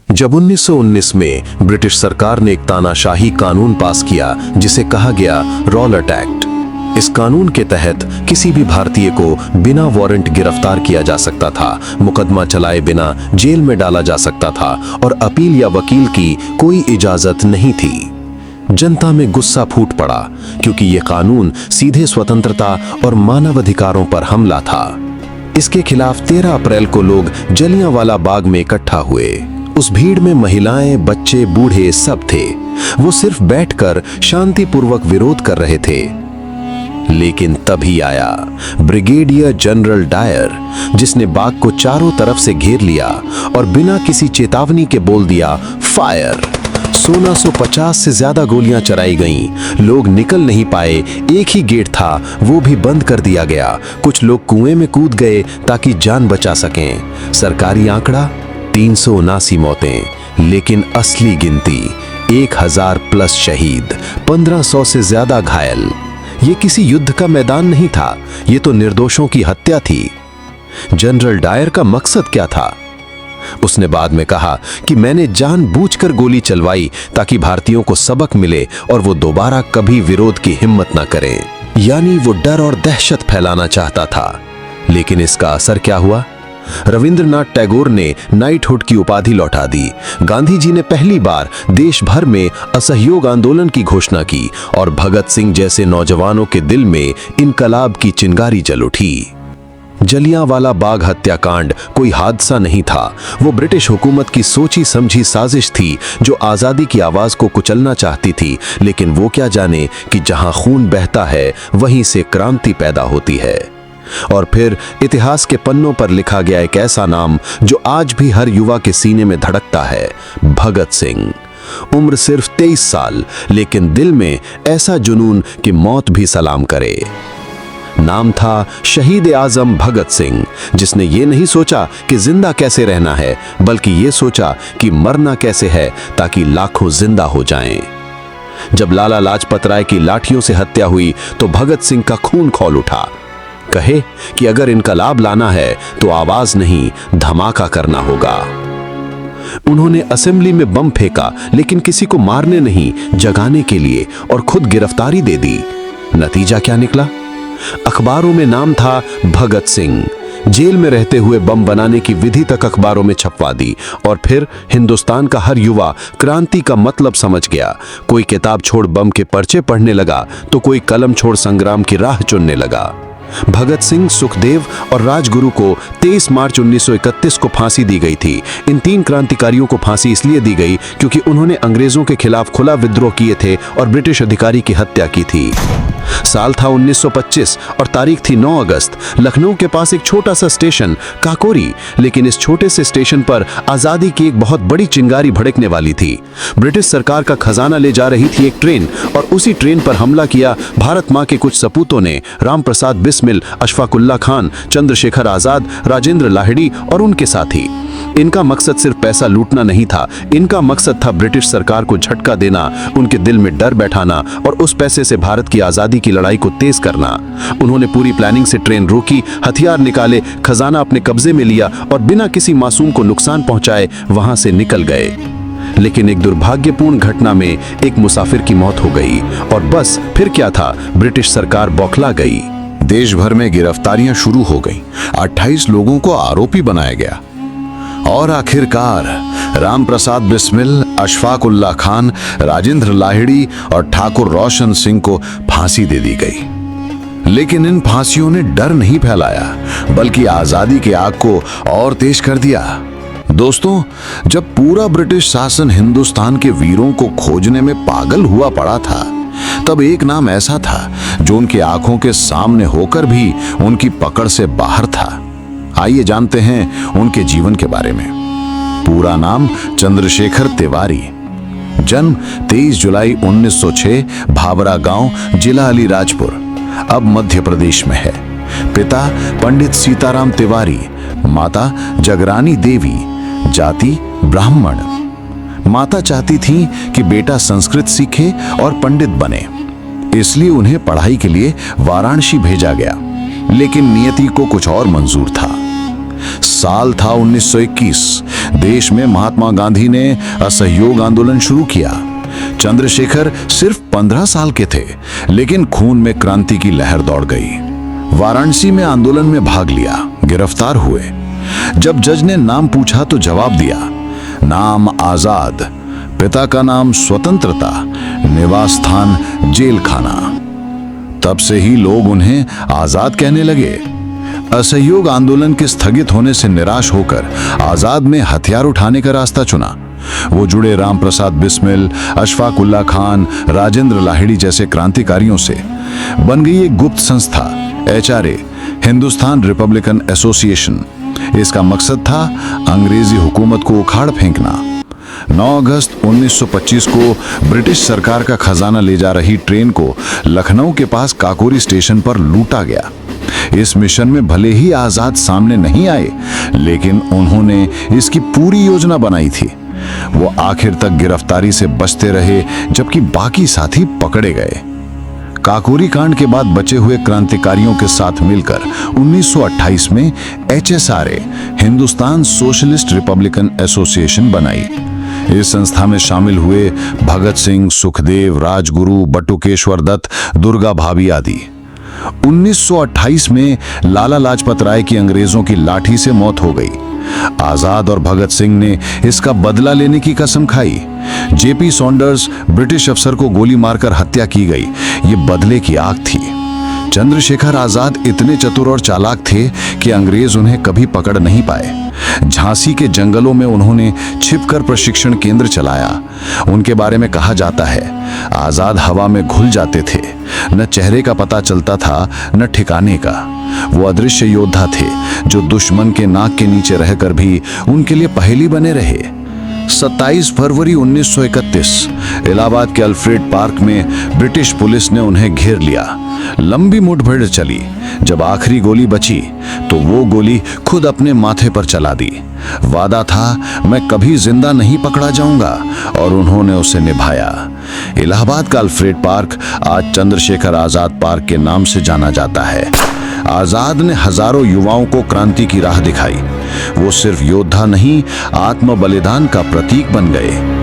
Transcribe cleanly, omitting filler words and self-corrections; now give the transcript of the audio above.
जब 1919 में ब्रिटिश सरकार ने एक तानाशाही कानून पास किया जिसे कहा गया रॉलेट एक्ट। इस कानून के तहत किसी भी भारतीय को बिना वारंट गिरफ्तार किया जा सकता था, मुकदमा चलाए बिना जेल में डाला जा सकता था और अपील या वकील की कोई इजाजत नहीं थी। जनता में गुस्सा फूट पड़ा क्योंकि यह कानून सीधे स्वतंत्रता और मानवाधिकारों पर हमला था। इसके खिलाफ 13 अप्रैल को लोग जलियांवाला बाग में इकट्ठा हुए। उस भीड़ में महिलाएं, बच्चे, बूढ़े सब थे। वो सिर्फ बैठकर शांतिपूर्वक विरोध कर रहे थे। लेकिन तभी आया ब्रिगेडियर जनरल डायर, जिसने बाग को चारों तरफ से घेर लिया और बिना किसी चेतावनी के बोल दिया, फायर। 1650 से ज्यादा गोलियां चलाई गईं। लोग निकल नहीं पाए। एक ही गेट था, वो भी बंद कर दिया गया। कुछ लोग कुएं में कूद गए ताकि जान बचा सकें। सरकारी आंकड़ा 379 मौतें, लेकिन असली गिनती 1000 प्लस शहीद, 1500 से ज्यादा घायल। ये किसी युद्ध का मैदान नहीं था, ये तो निर्दोषों की हत्या थी। जनरल डायर का मकसद क्या था? उसने बाद में कहा कि मैंने जानबूझकर गोली चलवाई ताकि भारतीयों को सबक मिले और वो दोबारा कभी विरोध की हिम्मत ना करें। यानी वो डर और दहशत फैलाना चाहता था। लेकिन इसका असर क्या हुआ? रविंद्रनाथ टैगोर ने नाइटहुड की उपाधि लौटा दी। गांधी जी ने पहली बार देश भर में असहयोग आंदोलन की घोषणा की और भगत सिंह जैसे नौजवानों के दिल में इनकलाब की चिंगारी जल उठी। जलियांवाला बाग हत्याकांड कोई हादसा नहीं था, वो ब्रिटिश हुकूमत की सोची समझी साजिश थी जो आजादी की आवाज को कुचलना चाहती थी। लेकिन वो क्या जाने कि जहां खून बहता है वहीं से क्रांति पैदा होती है। और फिर इतिहास के पन्नों पर लिखा गया एक ऐसा नाम जो आज भी हर युवा के सीने में धड़कता है, भगत सिंह। उम्र सिर्फ 23 साल, लेकिन दिल में ऐसा जुनून कि मौत भी सलाम करे। नाम था शहीद आजम भगत सिंह, जिसने ये नहीं सोचा कि जिंदा कैसे रहना है, बल्कि ये सोचा कि मरना कैसे है ताकि लाखों जिंदा हो जाएं। जब लाला लाजपत राय की लाठियों से हत्या हुई तो भगत सिंह का खून खौल उठा। कहे कि अगर इनकलाब लाना है तो आवाज नहीं, धमाका करना होगा। उन्होंने असेंबली में बम फेंका, लेकिन किसी को मारने नहीं, जगाने के लिए, और खुद गिरफ्तारी दे दी। नतीजा क्या निकला? अखबारों में नाम था भगत सिंह। जेल में रहते हुए बम बनाने की विधि तक अखबारों में छपवा दी। और फिर हिंदुस्तान का हर युवा क्रांति का मतलब समझ गया। कोई किताब छोड़ बम के पर्चे पढ़ने लगा तो कोई कलम छोड़ संग्राम की राह चुनने लगा। भगत सिंह, सुखदेव और राजगुरु को 23 मार्च 1931 को फांसी दी गई थी। इन 3 क्रांतिकारियों को फांसी इसलिए दी गई क्योंकि उन्होंने अंग्रेजों के खिलाफ खुला विद्रोह किए थे और ब्रिटिश अधिकारी की हत्या की थी। साल था 1925 और तारीख थी 9 अगस्त। लखनऊ के पास एक छोटा सा स्टेशन काकोरी, लेकिन इस छोटे से स्टेशन पर आजादी की एक बहुत बड़ी चिंगारी भड़कने वाली थी। ब्रिटिश सरकार का खजाना ले जा रही थी एक ट्रेन, और उसी ट्रेन पर हमला किया भारत मां के कुछ सपूतों ने, राम प्रसाद बिस्मिल, अशफाकुल्ला खान, चंद्रशेखर आजाद, राजेंद्र लाहिड़ी और उनके साथी। इनका मकसद सिर्फ पैसा लूटना नहीं था, इनका मकसद था ब्रिटिश सरकार को झटका देना, उनके दिल में डर बैठाना और उस पैसे से भारत की आजादी की लड़ाई को तेज करना। उन्होंने पूरी प्लानिंग से ट्रेन रोकी, हथियार निकाले, खजाना अपने कब्जे में लिया और बिना किसी मासूम को नुकसान पहुंचाए वहां से निकल गए। लेकिन एक दुर्भाग्यपूर्ण घटना में एक मुसाफिर की मौत हो गई और बस फिर क्या था, ब्रिटिश सरकार बौखला गई। देश भर में गिरफ्तारियां शुरू हो गईं। 28 लोगों को आरोपी बनाया गया और आखिरकार राम प्रसाद बिस्मिल, अशफाकुल्ला खान, राजेंद्र लाहिड़ी और ठाकुर रोशन सिंह को फांसी दे दी गई। लेकिन इन फांसियों ने डर नहीं फैलाया, बल्कि आजादी की आग को और तेज कर दिया। दोस्तों, जब पूरा ब्रिटिश शासन हिंदुस्तान के वीरों को खोजने में पागल हुआ पड़ा था, तब एक नाम ऐसा था जो उनकी आंखों के सामने होकर भी उनकी पकड़ से बाहर था। आइए जानते हैं उनके जीवन के बारे में। पूरा नाम चंद्रशेखर तिवारी। जन्म 23 जुलाई 1906, भावरा गांव, जिला अलीराजपुर, अब मध्य प्रदेश में है। पिता पंडित सीताराम तिवारी, माता जगरानी देवी, जाति ब्राह्मण। माता चाहती थी कि बेटा संस्कृत सीखे और पंडित बने, इसलिए उन्हें पढ़ाई के लिए वाराणसी भेजा गया। लेकिन नियति को कुछ और मंजूर था। साल था 1921, देश में महात्मा गांधी ने असहयोग आंदोलन शुरू किया। चंद्रशेखर सिर्फ 15 साल के थे, लेकिन खून में क्रांति की लहर दौड़ गई। वाराणसी में आंदोलन में भाग लिया, गिरफ्तार हुए। जब जज ने नाम पूछा तो जवाब दिया, नाम आजाद, पिता का नाम स्वतंत्रता, निवास स्थान जेल खाना। तब से ही लोग उन्हें आजाद कहने लगे। असहयोग आंदोलन के स्थगित होने से निराश होकर आजाद में हथियार उठाने का रास्ता चुना। वो जुड़े राम प्रसाद बिस्मिल, अशफाक उल्लाह खान, राजेंद्र लाहिड़ी जैसे क्रांतिकारियों से। बन गई एक गुप्त संस्था HRA, हिंदुस्तान रिपब्लिकन एसोसिएशन। इसका मकसद था अंग्रेजी हुकूमत को उखाड़ फेंकना। 9 अगस्त 1925 को ब्रिटिश सरकार का खजाना ले जा रही ट्रेन को लखनऊ के पास काकोरी स्टेशन पर लूटा गया। इस मिशन में भले ही आजाद सामने नहीं आए, लेकिन उन्होंने इसकी पूरी योजना बनाई थी। वो आखिर तक गिरफ्तारी से बचते रहे, जबकि बाकी साथी पकड़े गए। काकोरी कांड के बाद बचे हुए क्रांतिकारियों के साथ मिलकर 1928 में HSRA, Hindustan socialist Republican association बनाई। इस संस्था में शामिल हुए भगत सिंह, सुखदेव, राजगुरु, बटुकेश्वर दत्त, दुर्गा भाभी आदि। 1928 में लाला लाजपत राय की अंग्रेजों की लाठी से मौत हो गई। आजाद और भगत सिंह ने इसका बदला लेने की कसम खाई। JP सॉन्डर्स, ब्रिटिश अफसर को गोली मारकर हत्या की गई। ये बदले की आग थी। चंद्रशेखर आजाद इतने चतुर और चालाक थे कि अंग्रेज उन्हें कभी पकड़ नहीं पाए। झांसी के जंगलों में उन्होंने छिपकर प्रशिक्षण केंद्र चलाया। उनके बारे में कहा जाता है, आजाद हवा में घुल जाते थे, न चेहरे का पता चलता था न ठिकाने का। वो अदृश्य योद्धा थे जो दुश्मन के नाक के नीचे रहकर भी उनके लिए पहेली बने रहे। 27 फरवरी 1931 इलाहाबाद के अल्फ्रेड पार्क में ब्रिटिश पुलिस ने उन्हें घेर लिया। लंबी मुठभेड़ चली। जब आखिरी गोली बची तो वो गोली खुद अपने माथे पर चला दी। वादा था, मैं कभी जिंदा नहीं पकड़ा जाऊंगा, और उन्होंने उसे निभाया। इलाहाबाद का अल्फ्रेड पार्क आज चंद्रशेखर आजाद पार्क के नाम से जाना जाता है। आजाद ने हजारों युवाओं को क्रांति की राह दिखाई। वो सिर्फ योद्धा नहीं, आत्म बलिदान का प्रतीक बन गए।